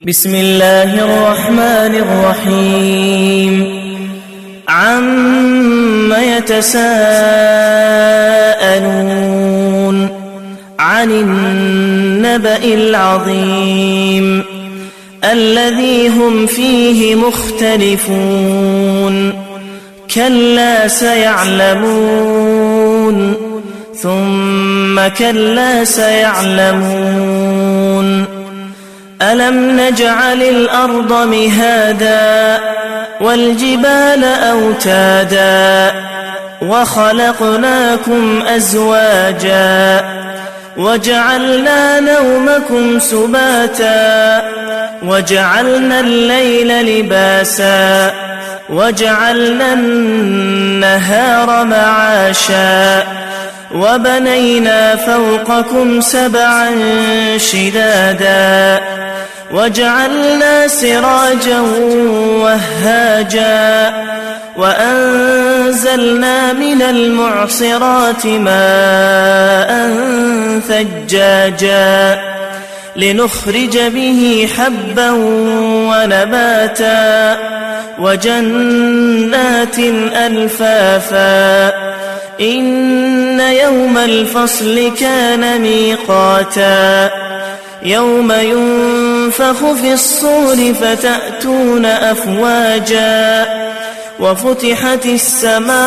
بسم الله الرحمن الرحيم عم يتساءلون عن النبأ العظيم الذي هم فيه مختلفون كلا سيعلمون ثم كلا سيعلمون ألم نجعل الأرض مهادا والجبال أوتادا وخلقناكم أزواجا وجعلنا نومكم سباتا وجعلنا الليل لباسا وجعلنا النهار معاشا وبنينا فوقكم سبعا شدادا وجعلنا سراجا وهاجا وأنزلنا من المعصرات ماء ثجاجا لنخرج به حبا ونباتا وجنات ألفافا إن يوم الفصل كان ميقاتا يوم ينفخ في الصور فتأتون أفواجا وفتحت السماء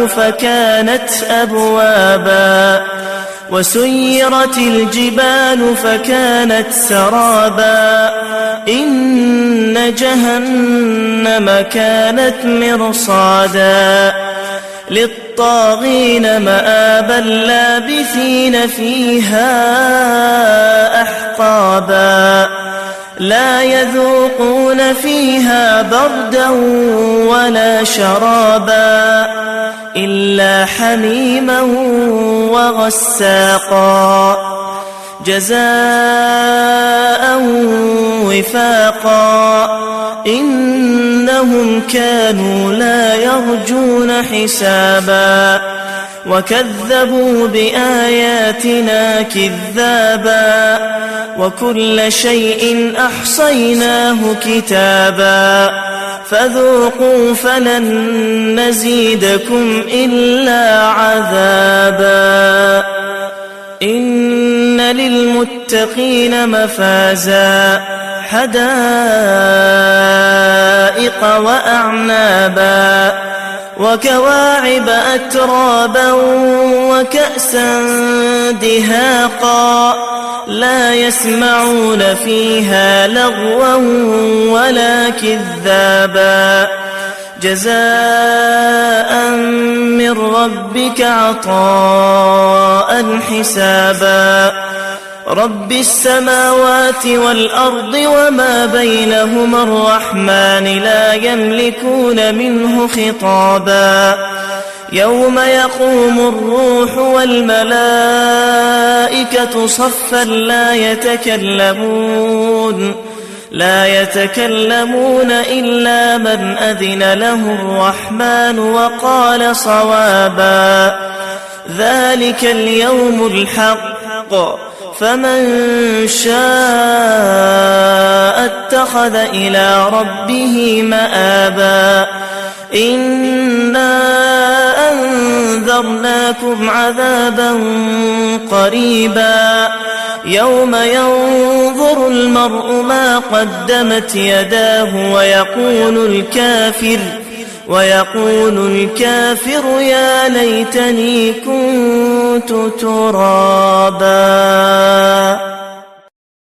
فكانت أبوابا وسيرت الجبال فكانت سرابا إن جهنم كانت مرصادا للطاغين مآبا لابثين فيها أحقابا لا يذوقون فيها بردا ولا شرابا إلا حميما وغساقا جزاء وفاقا إنهم كانوا لا يرجون حسابا وكذبوا بآياتنا كذابا وكل شيء أحصيناه كتابا فذوقوا فلن نزيدكم إلا عذابا إن للمتقين مفازا حدائق وأعنابا وكواعب أترابا وكأسا دهاقا لا يسمعون فيها لغوا ولا كذابا جزاء من ربك عطاء حسابا رب السماوات والأرض وما بينهما الرحمن لا يملكون منه خطابا يوم يقوم الروح والملائكة صفا لا يتكلمون إلا من أذن له الرحمن وقال صوابا ذلك اليوم الحق فمن شاء اتخذ إلى ربه مآبا إنا أنذرناكم عذابا قريبا يوم ينظر المرء ما قدمت يداه ويقول الكافر يا ليتني كنت ترابا.